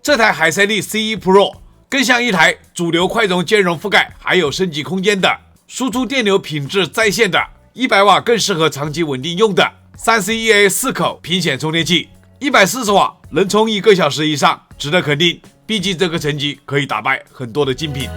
這台海赛力 C1 Pro 更像一台主流快充兼容覆蓋還有升級空间的，輸出電流品質在線的100瓦更適合長期穩定用的 3C-EA 4口平顯充電器，140瓦能充1個小時以上，值得肯定，畢竟這個成績可以打敗很多的競品。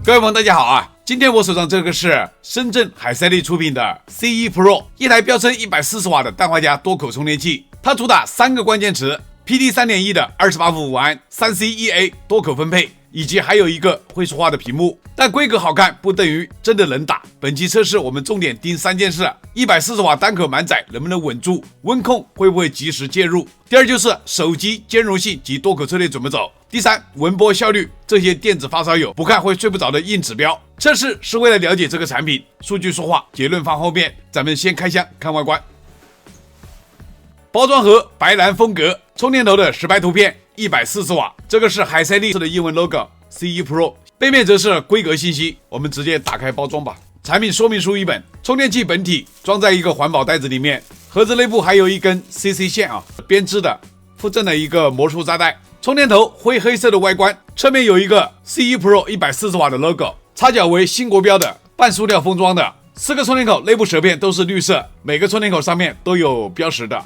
各位朋友大家好啊，今天我手上這個是深圳海賽力出品的 C1 Pro， 一台標稱140瓦的氮化鎵多口充電器，它主打3個關鍵詞 PD 3.1 的28伏5安 3C-EA 多口分配，以及還有一個會說話的屏幕。但規格好看不等於真的能打，本期測試我們重點盯3件事：140瓦單口滿載能不能穩住，溫控會不會及時介入，第二就是手機兼容性及多口策略怎麼走，第三文播效率，这些電子發燒友不看會睡不着的硬指標。測試是為了了解這個產品，數據說話，結論放後面。咱們先開箱看外觀。包裝盒白藍風格，充電頭的實拍圖片，140瓦，這個是海賽力的英文 logo C1 Pro， 背面則是規格信息。我們直接打開包裝吧。產品說明書一本，充電器本體裝在一個環保袋子裡面，盒子內部還有一根 CC 線編織的，附贈了一個魔術扎帶。充電頭灰黑色的外觀，側面有一個 C1 Pro 140瓦的 logo， 插腳為新國標的半塑料封裝的，4個充電口內部舌片都是綠色，每個充電口上面都有標識的。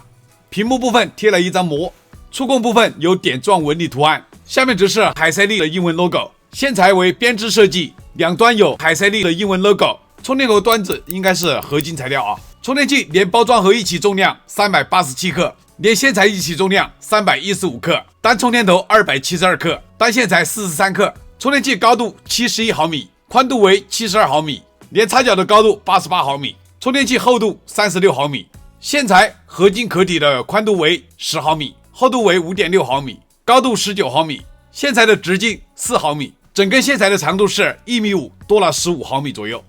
屏幕部分貼了一張膜，觸控部分有點狀紋理圖案，下面則是海赛力的英文 logo， 線材為編織設計，兩端有海赛力的英文 logo， 充電口端子應該是合金材料啊。充電器連包裝盒一起重量387克，連線材一起重量315克，單充電頭272克，單線材43克。充電器高度71毫米，寬度為72毫米，連插腳的高度88毫米，充電器厚度36毫米。線材合金殼體的寬度為10毫米，厚度為5.6毫米，高度19毫米，線材的直徑4毫米，整根線材的長度是1.5米，多了15毫米左右。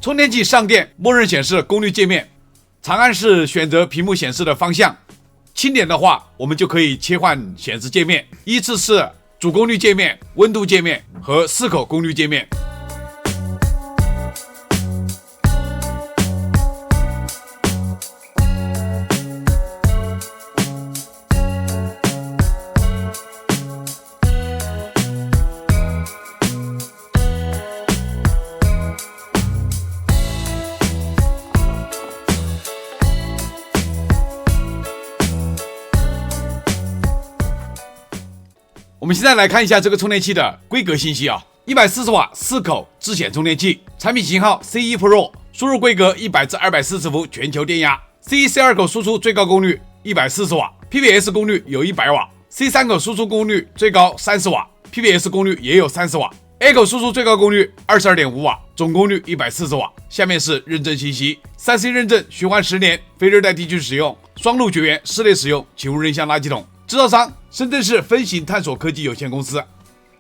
充電器上電，默認顯示功率界面，長按是選擇屏幕顯示的方向，輕點的話我們就可以切換顯示界面，依次是主功率界面、溫度界面和4口功率界面。我们现在来看一下这個充電器的規格信息140瓦4口自顯充電器，產品型號 C1 Pro， 輸入規格100至240伏全球電壓 ，C1 C2 口輸出最高功率140瓦 ，PPS 功率有100瓦 ，C3 口輸出功率最高30瓦 ，PPS 功率也有30瓦 ，A 口輸出最高功率22.5瓦，總功率140瓦。下面是認證信息，3C 認證，循環10年，非熱帶地區使用，雙路絕緣，室內使用，請勿扔向垃圾桶。製造商：深圳市分形探索科技有限公司。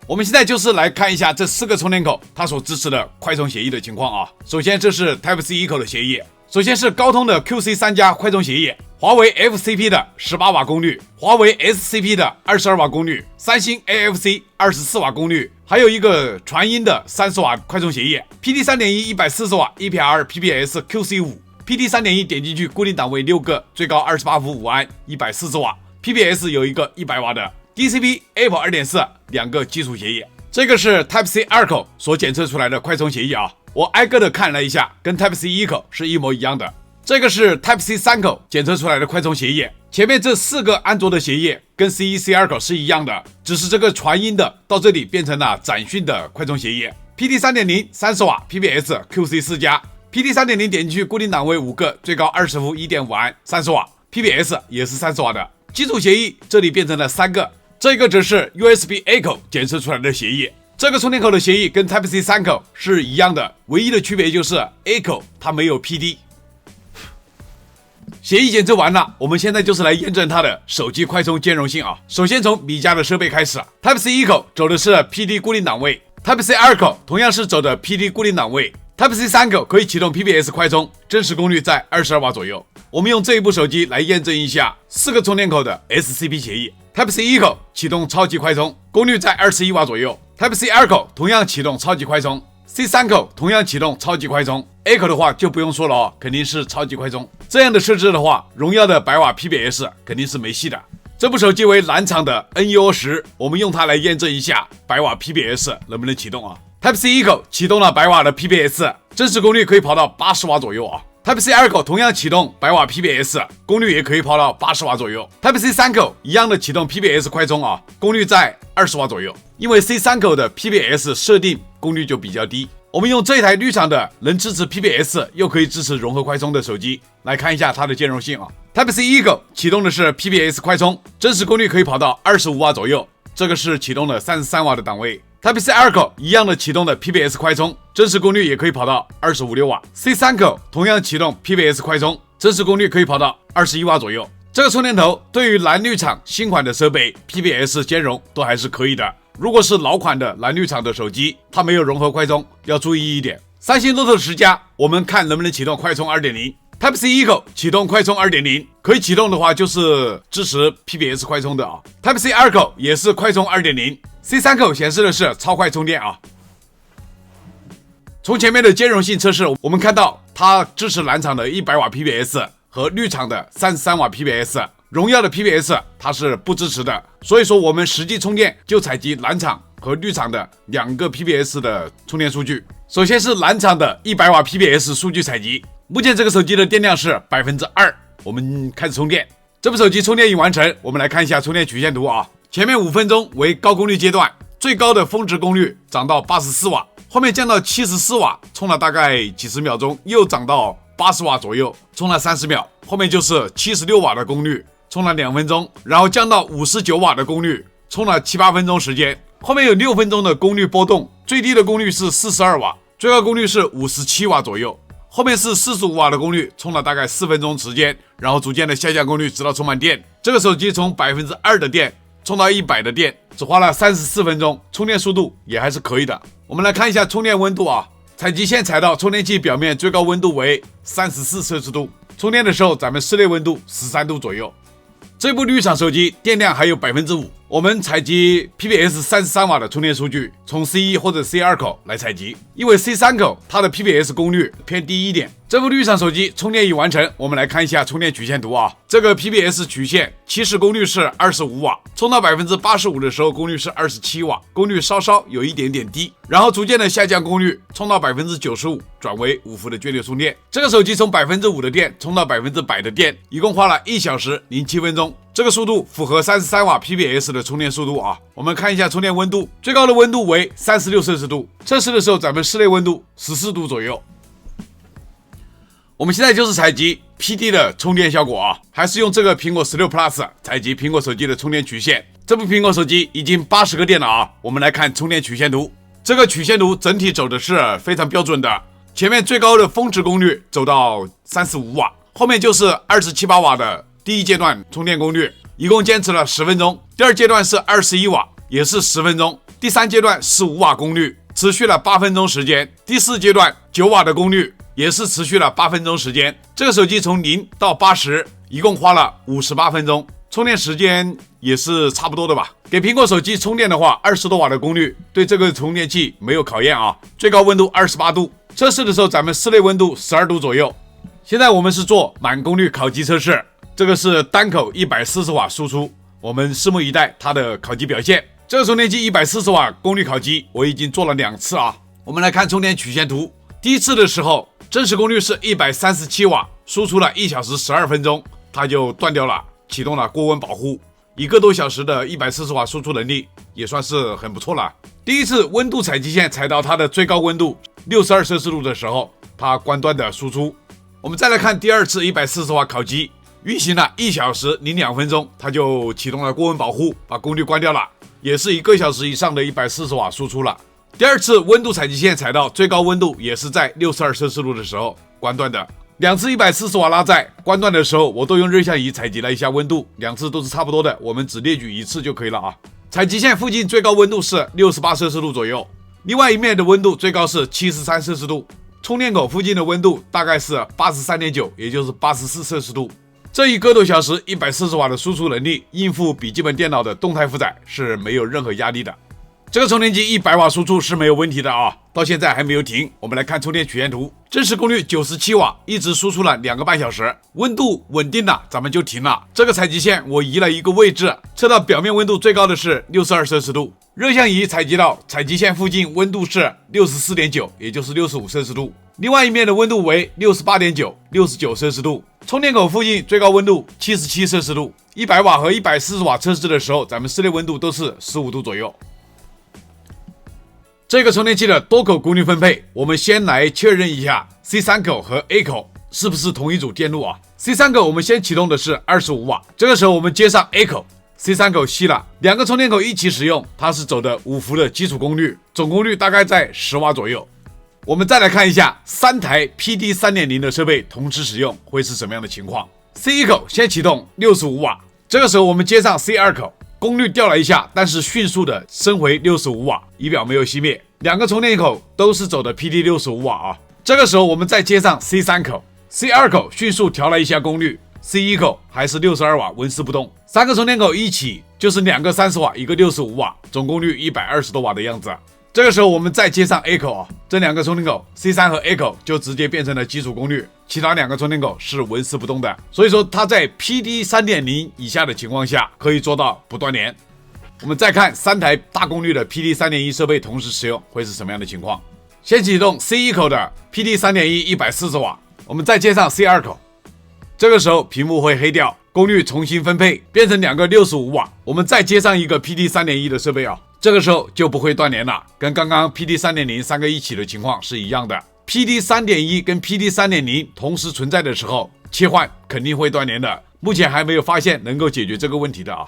我們現在就是來看一下這4個充電口它所支持的快充協議的情況首先這是 Type-C 1口的協議，首先是高通的 QC3+ 快充協議，華為 FCP 的18瓦功率，華為 SCP 的22瓦功率，三星 AFC 24瓦功率，還有一個傳音的30瓦快充協議 ，PD 3.1 140瓦 EPR PPS QC5，PD 3.1 點進去固定檔位6個，最高28伏5安140瓦。PPS 有一個100瓦的 DCP Apple 2.4 兩個基礎協議，這個是 Type-C 2口所檢測出來的快充協議我挨個的看了一下，跟 Type-C 1口是一模一樣的。這個是 Type-C 3口檢測出來的快充協議，前面這4個安卓的協議跟 C1 C2 口是一樣的，只是這個傳音的到這裡變成了展訊的快充協議。PD 3.0 30瓦 PPS QC4+，PD 3.0 點進去固定檔位5個，最高20伏 1.5安30瓦 ，PPS 也是30瓦的。基礎協議這裡變成了3個，這個則是 USB-A 口檢測出來的協議。這個充電口的協議跟 Type-C 3口是一樣的，唯一的區別就是 A 口它沒有 PD。協議檢測完了，我們現在就是來驗證它的手機快充兼容性首先從米家的設備開始 ，Type-C 1口走的是 PD 固定檔位 ，Type-C 2口同樣是走的 PD 固定檔位 ，Type-C 3口可以啟動 PPS 快充，真實功率在22瓦左右。我們用這一部手機來驗證一下4個充電口的 SCP 協議。Type-C 1口啟動超級快充，功率在21瓦左右。Type-C 2口同樣啟動超級快充， C3 口同樣啟動超級快充 ，A 口的話就不用說了哦，肯定是超級快充。這樣的設置的話，榮耀的百瓦 PBS 肯定是沒戲的。這部手機為藍廠的 NUO10，我們用它來驗證一下百瓦 PBS 能不能啟動啊。Type-C 1口啟動了百瓦的 PBS， 真實功率可以跑到80瓦左右啊。Type-C 2口同樣啟動百瓦 PBS， 功率也可以跑到80瓦左右。Type-C 3口一樣的啟動 PBS 快充啊，功率在20瓦左右。因為 C3 口的 PBS 設定功率就比較低。我們用這一台綠廠的能支持 PBS 又可以支持融合快充的手機來看一下它的兼容性啊。Type-C 1口啟動的是 PBS 快充，真實功率可以跑到25瓦左右，這個是啟動了33瓦的檔位。Type-C 2口一樣的啟動的 PBS 快充，真實功率也可以跑到25、6瓦。C3 口同樣啟動 PBS 快充，真實功率可以跑到21瓦左右。這個充電頭對於藍綠廠新款的設備 PBS 兼容都還是可以的。如果是老款的藍綠廠的手機，它沒有融合快充，要注意一點。三星 Note 10加，我們看能不能啟動快充 2.0。Type-C 1口啟動快充 2.0， 可以啟動的話就是支持 PBS 快充的啊。Type-C 2口也是快充 2.0。C3 口顯示的是超快充電啊。從前面的兼容性測試，我們看到它支持藍廠的100瓦 PBS 和綠廠的33瓦 PBS， 榮耀的 PBS 它是不支持的。所以說我們實際充電就採集藍廠和綠廠的2個 PBS 的充電數據。首先是藍廠的100瓦 PBS 數據採集，目前這個手機的電量是 2%， 我們開始充電。這部手機充電已完成，我們來看一下充電曲線圖啊。前面5分鐘為高功率階段，最高的峰值功率漲到84瓦，後面降到74瓦，充了大概幾十秒鐘，又漲到80瓦左右，充了30秒，後面就是76瓦的功率，充了2分鐘，然後降到59瓦的功率，充了7、8分鐘时间，後面有6分鐘的功率波動，最低的功率是42瓦，最高功率是57瓦左右，後面是45瓦的功率，充了大概4分鐘時間，然後逐漸的下降功率，直到充滿電。這個手機從2%的電充到100的電，只花了34分鐘，充電速度也還是可以的。我們來看一下充電溫度啊，採集線採到充電器表面最高溫度為34攝氏度，充電的時候咱們室內溫度13度左右。這部綠廠手機電量還有 5%， 我們採集 PBS 33瓦的充電數據，從 C1 或者 C2 口來採集，因為 C3 口它的 PBS 功率偏低一點。這部綠廠手機充電已完成，我們來看一下充電曲線圖啊。這個 PBS 曲線起始功率是25瓦，充到 85% 的時候功率是27瓦，功率稍稍有一點點低，然後逐漸的下降功率，充到 95%轉為5伏的涓流充電。這個手機從 5% 的電充到 100% 的電，一共花了1小時07分鐘，這個速度符合33瓦 PBS 的充電速度啊。我們看一下充電溫度，最高的溫度為36攝氏度，測試的時候咱們室內溫度14度左右。我們現在就是採集 PD 的充電效果啊，還是用這個蘋果16 Plus 採集蘋果手機的充電曲線。這部蘋果手機已經80個電了啊，我們來看充電曲線圖。這個曲線圖整體走的是非常標準的，前面最高的峰值功率走到35瓦，後面就是27、8瓦的第一階段充電功率，一共堅持了10分鐘。第二階段是21瓦，也是10分鐘。第三階段15瓦功率，持續了8分鐘時間。第四階段9瓦的功率，也是持續了8分鐘時間。這個手機從0到80一共花了58分鐘，充電時間也是差不多的吧。給蘋果手機充電的話，20多瓦的功率對這個充電器沒有考驗啊。最高溫度28度，測試的時候咱們室內溫度12度左右。現在我們是做滿功率烤機測試，這個是單口140瓦輸出，我們拭目以待它的烤機表現。這個充電器140瓦功率烤機我已經做了2次啊。我們來看充電曲線圖，第一次的時候真實功率是137瓦，輸出了1小時12分鐘，它就斷掉了，啟動了過溫保護。1個多小時的140瓦輸出能力也算是很不錯了。第一次溫度採集線採到它的最高溫度62攝氏度的时候，它關斷的輸出。我們再来看第二次140瓦烤機，運行了1小時02分鐘，它就啟動了過溫保護，把功率關掉了，也是1個小時以上的140瓦輸出了。第二次溫度採集線採到最高溫度也是在62攝氏度的時候關斷的。2次140瓦拉載關斷的時候，我都用熱像儀採集了一下溫度，2次都是差不多的，我們只列舉1次就可以了啊。採集線附近最高溫度是68攝氏度左右，另外一面的溫度最高是73攝氏度，充電口附近的溫度大概是83.9，也就是84攝氏度。這1個多小時140瓦的輸出能力，應付筆記本電腦的動態負載是沒有任何壓力的。這個充電器100瓦輸出是沒有問題的啊，到現在還沒有停。我們來看充電曲線圖，真實功率97瓦，一直輸出了2個半小時，溫度穩定了，咱們就停了。這個採集線我移了一個位置，測到表面溫度最高的是62攝氏度，熱像儀採集到採集線附近溫度是64.9，也就是65攝氏度。另外一面的溫度為68.9、69攝氏度。充電口附近最高溫度77攝氏度。100瓦和140瓦測試的時候，咱們室內溫度都是15度左右。這個充電器的多口功率分配，我們先來確認一下 C3 口和 A 口是不是同一組電路啊 ？C3 口我們先啟動的是25瓦，這個時候我們接上 A 口 ，C3 口熄了，兩個充電口一起使用，它是走的5伏的基礎功率，總功率大概在10瓦左右。我們再來看一下3台 PD 3.0 的設備同時使用會是什麼樣的情況。C1 口先啟動65瓦，這個時候我們接上 C2 口。功率掉了一下，但是迅速的升回65瓦，儀表沒有熄滅。兩個充電口都是走的 PD 65瓦啊。這個時候我們再接上 C3 口 ，C2 口迅速調了一下功率 ，C1 口還是62瓦，紋絲不動。3個充電口一起就是2個30瓦，一個65瓦，總功率120多瓦的樣子。這個時候我們再接上 A 口啊，這兩個充電口 C3 和 A 口就直接變成了基礎功率，其他2個充電口是紋絲不動的，所以說它在 PD 3.0 以下的情況下可以做到不斷連。我們再看3台大功率的 PD 3.1 設備同時使用会是什麼樣的情況。先啟動 C1 口的 PD 3.1 140瓦，我們再接上 C2 口，這個時候屏幕會黑掉，功率重新分配變成2個65瓦，我們再接上一個 PD 3.1 的設備啊。這個時候就不會斷連了，跟剛剛 PD 3.0 3個一起的情況是一樣的。PD 3.1 跟 PD 3.0 同時存在的時候，切換肯定會斷連的。目前還沒有發現能夠解決這個問題的啊。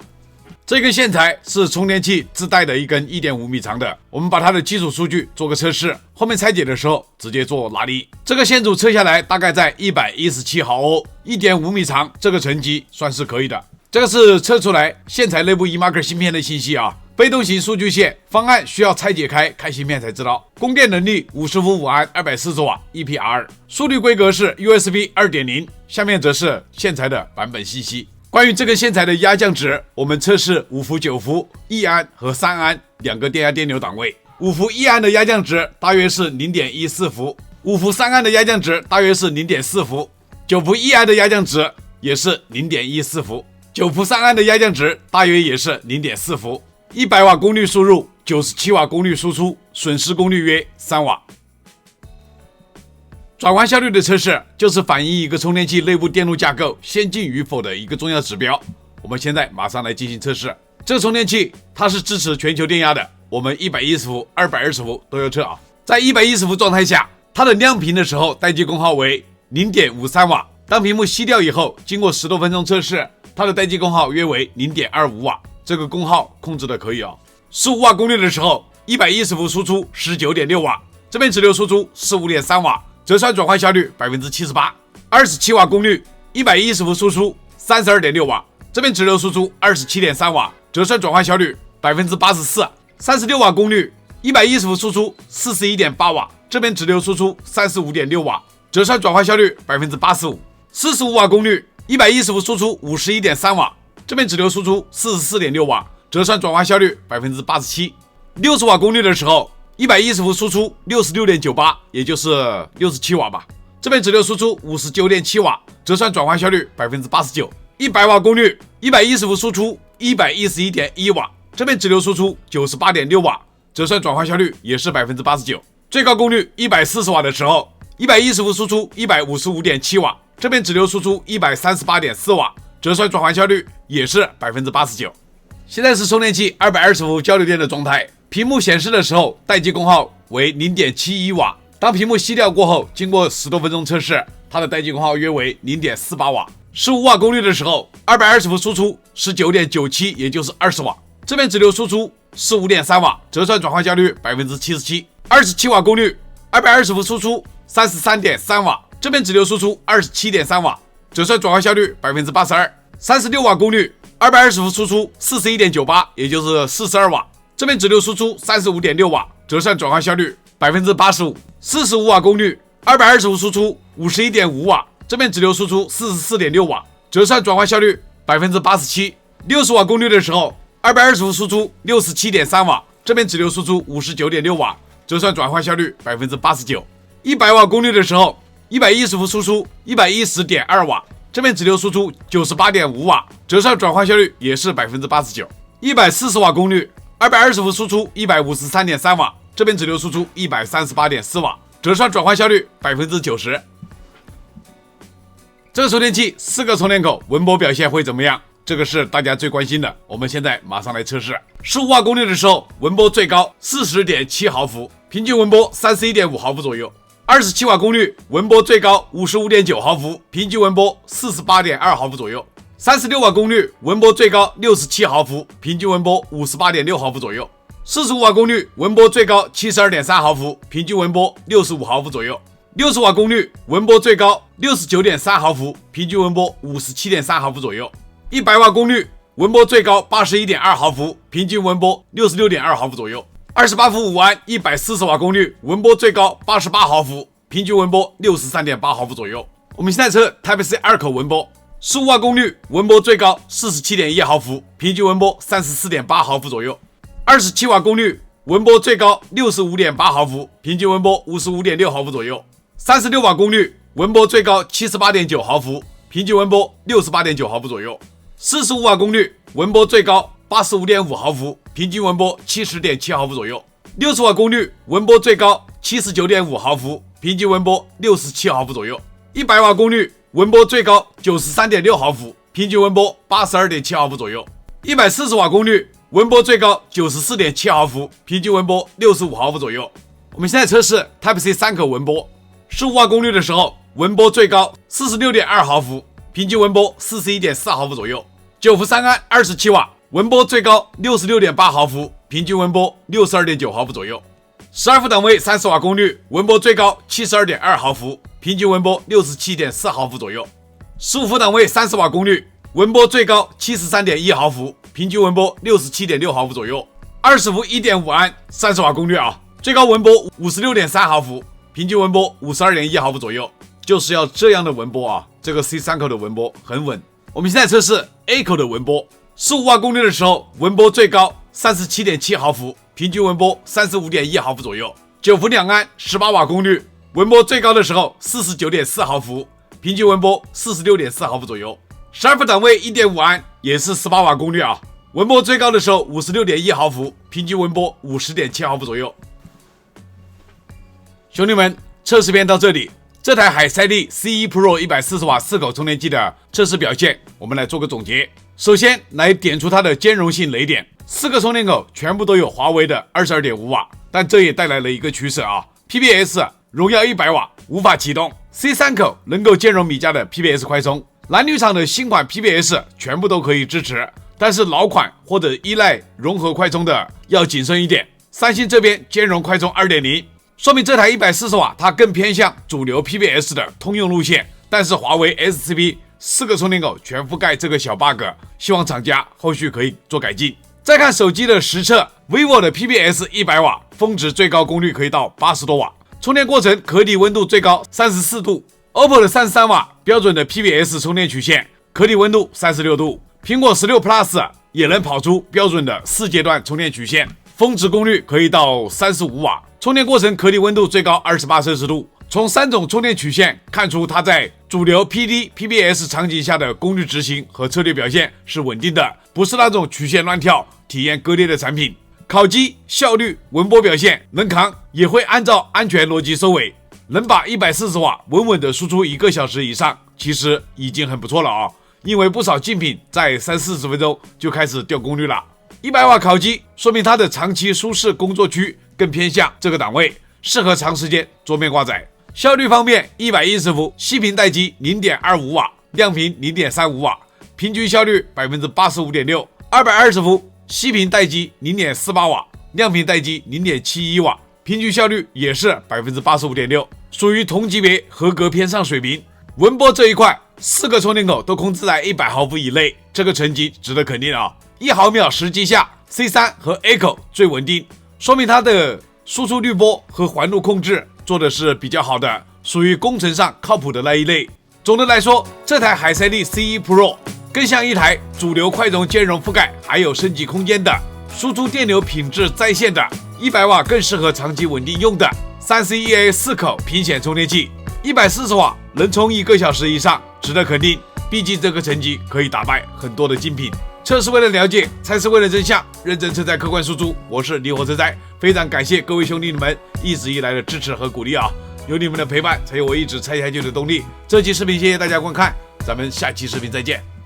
這根線材是充電器自帶的一根 1.5 米長的，我們把它的基礎數據做個測試，後面拆解的時候直接做拉力。這個線組測下來大概在117毫歐，1.5 米長，這個成績算是可以的。這個是測出來線材內部 eMark 芯片的信息啊。被動型數據線方案需要拆解開芯片才知道。供電能力50伏5安240瓦 EPR， 速率規格是 USB 2.0。下面則是線材的版本信息。關於這個線材的壓降值，我們測試5伏9伏1安和3安2個電壓電流檔位。5伏1安的壓降值大約是 0.14 伏，5伏3安的壓降值大約是 0.4 伏，9伏1安的压降值也是 0.14 伏，9伏3安的压降值大約也是 0.4 伏。100瓦功率輸入，97瓦功率輸出，損失功率約3瓦。轉換效率的測試就是反映一個充電器內部電路架構先進與否的一個重要指標。我們現在馬上來進行測試。這個充電器它是支持全球電壓的，我們110伏、220伏都要測啊。在110伏狀態下，它的亮屏的時候待機功耗為 0.53瓦。當屏幕熄掉以後，經過10多分鐘測試，它的待機功耗約為 0.25瓦。這個功耗控制的可以啊。15瓦功率的时候，110伏輸出 19.6瓦，這邊直流輸出 15.3瓦，折算轉換效率 78%。27瓦功率，110伏輸出 32.6瓦，這邊直流輸出 27.3瓦，折算轉換效率 84%。36瓦功率，110伏輸出 41.8瓦，這邊直流輸出 35.6瓦，折算轉換效率 85%。45瓦功率，110伏輸出 51.3瓦，這邊直流輸出 44.6瓦，折算轉換效率 87%。60瓦功率的時候，110伏輸出 66.98， 也就是67瓦吧，這邊直流輸出 59.7瓦，折算轉換效率 89%。100瓦功率，110伏輸出 111.1瓦，這邊直流輸出 98.6瓦，折算轉換效率也是 89%。最高功率140瓦的時候，110伏輸出 155.7瓦，這邊直流輸出 138.4瓦，折算轉換效率也是 89%。現在是充電器220伏交流電的狀態，屏幕顯示的時候待機功耗為 0.71瓦。當屏幕熄掉過後，經過10多分鐘測試，它的待機功耗約為 0.48瓦。15瓦功率的時候，220伏輸出 19.97， 也就是20瓦，這邊直流輸出 15.3瓦，折算轉換效率 77%。27瓦功率，220伏輸出 33.3瓦，這邊直流輸出 27.3瓦，折算轉換效率 82%。36瓦功率，220伏輸出 41.98， 也就是42瓦，這邊直流輸出 35.6瓦，折算轉換效率 85%。45瓦功率，220伏輸出 51.5瓦，這邊直流輸出 44.6瓦，折算轉換效率 87%。60瓦功率的時候，220伏輸出 67.3瓦，這邊直流輸出 59.6 瓦，折算轉換效率 89%。100瓦功率的時候，110伏輸出 110.2 瓦，這邊直流輸出 98.5 瓦，折算轉換效率也是 89%。140瓦功率220伏輸出 153.3 瓦，這邊直流輸出 138.4 瓦，折算轉換效率 90%。這個充電器4個充電口溫波表現會怎麼樣？這個是大家最關心的，我們現在馬上來測試。15瓦功率的時候，溫波最高 40.7 毫伏，平均溫波 31.5 毫伏左右。27瓦功率，溫波最高 55.9 毫伏，平均溫波 48.2 毫伏左右。36瓦功率，溫波最高67毫伏，平均溫波 58.6 毫伏左右。45瓦功率，溫波最高 72.3 毫伏，平均溫波65毫伏左右。60瓦功率，溫波最高 69.3 毫伏，平均溫波 57.3 毫伏左右。100瓦功率，溫波最高 81.2 毫伏，平均溫波 66.2 毫伏左右。28伏5安140瓦功率，溫波最高88毫伏，平均溫波 63.8 毫伏左右。我們现在測 Type-C 2口溫波，15瓦功率，溫波最高 47.1 毫伏，平均溫波 34.8 毫伏左右。27瓦功率，溫波最高 65.8 毫伏，平均溫波 55.6 毫伏左右。36瓦功率，溫波最高 78.9 毫伏，平均溫波 68.9 毫伏左右。45瓦功率，溫波最高 85.5 毫伏，平均溫波 70.7 毫伏左右。60瓦功率，溫波最高 79.5 毫伏，平均溫波 67 毫伏左右。100瓦功率，溫波最高 93.6 毫伏，平均溫波 82.7 毫伏左右。140瓦功率，溫波最高 94.7 毫伏，平均溫波65毫伏左右。我們現在測試 Type-C 3口溫波，15瓦功率的時候，溫波最高 46.2 毫伏，平均溫波 41.4 毫伏左右。9伏3安27瓦，溫波最高 66.8 毫伏，平均溫波 62.9 毫伏左右。12伏檔位30瓦功率，溫波最高 72.2 毫伏，平均溫波 67.4 毫伏左右。15伏檔位30瓦功率，溫波最高 73.1 毫伏，平均溫波 67.6 毫伏左右。20伏 1.5 安30瓦功率最高溫波 56.3 毫伏，平均溫波 52.1 毫伏左右。就是要這樣的溫波這個 C3 口的溫波很穩。我們現在測試 A 口的溫波，15瓦功率的時候，溫波最高 37.7 毫伏，平均溫波 35.1 毫伏左右。9伏2安18瓦功率，溫波最高的時候 49.4 毫伏，平均溫波 46.4 毫伏左右。12伏檔位 1.5 安也是18瓦功率溫波最高的时候 56.1 毫伏，平均溫波 50.7 毫伏左右。兄弟們，測試片到這裡，這台海赛力 C1 Pro 140瓦4口充電器的測試表現，我們來做個總結。首先來點出它的兼容性雷點，4個充電口全部都有華為的 22.5 瓦，但這也帶來了一個取捨PBS 榮耀100瓦無法啟動 ，C3 口能夠兼容米家的 PBS 快充，藍綠廠的新款 PBS 全部都可以支持，但是老款或者依賴融合快充的要謹慎一點。三星這邊兼容快充 2.0， 說明這台140瓦它更偏向主流 PBS 的通用路線，但是華為 SCP 4個充電口全覆蓋這個小 bug， 希望廠家後續可以做改進。再看手機的實測 ，vivo 的 PBS 100瓦峰值最高功率可以到80多瓦，充電過程可體溫度最高34度。OPPO 的33瓦標準的 PBS 充電曲線，可體溫度36度。蘋果16 Plus 也能跑出標準的4階段充電曲線，峰值功率可以到35瓦，充電過程可體溫度最高28攝氏度。從3種充電曲線看出，它在主流 PD、PBS 場景下的功率執行和策略表現是穩定的，不是那種曲線亂跳、體驗割裂的產品。烤機、效率、溫波表現能扛，也會按照安全邏輯收尾，能把140瓦穩穩的輸出1個小時以上，其實已經很不錯了因為不少競品在30-40分鐘就開始掉功率了。100瓦烤機說明它的長期舒適工作區更偏向這個檔位，適合長時間桌面掛載。效率方面，110伏息屏待機 0.25 瓦，亮屏 0.35 瓦，平均效率 85.6%。220伏息屏待機 0.48 瓦，亮屏待機 0.71 瓦，平均效率也是 85.6%， 屬於同級別合格偏上水平。溫波這一塊，4個充電口都控制在100毫伏以內，這個成績值得肯定1毫秒實際下 ，C3 和 A 口最穩定，說明它的輸出濾波和環路控制做的是比較好的，屬於工程上靠譜的那一類。總的來說，這台海赛力 C1 Pro 更像一台主流快充兼容覆蓋還有升級空間的輸出電流品質在線的，100瓦更適合長期穩定用的 3C-EA 4口平顯充電器，140瓦能充1個小時以上，值得肯定。畢竟這個成績可以打敗很多的精品。測試為了了解，才是為了真相，認真車載客觀輸出。我是離火車載，非常感謝各位兄弟們一直以來的支持和鼓勵啊！有你們的陪伴，才有我一直拆下去的動力。這期視頻謝謝大家觀看，咱們下期視頻再見。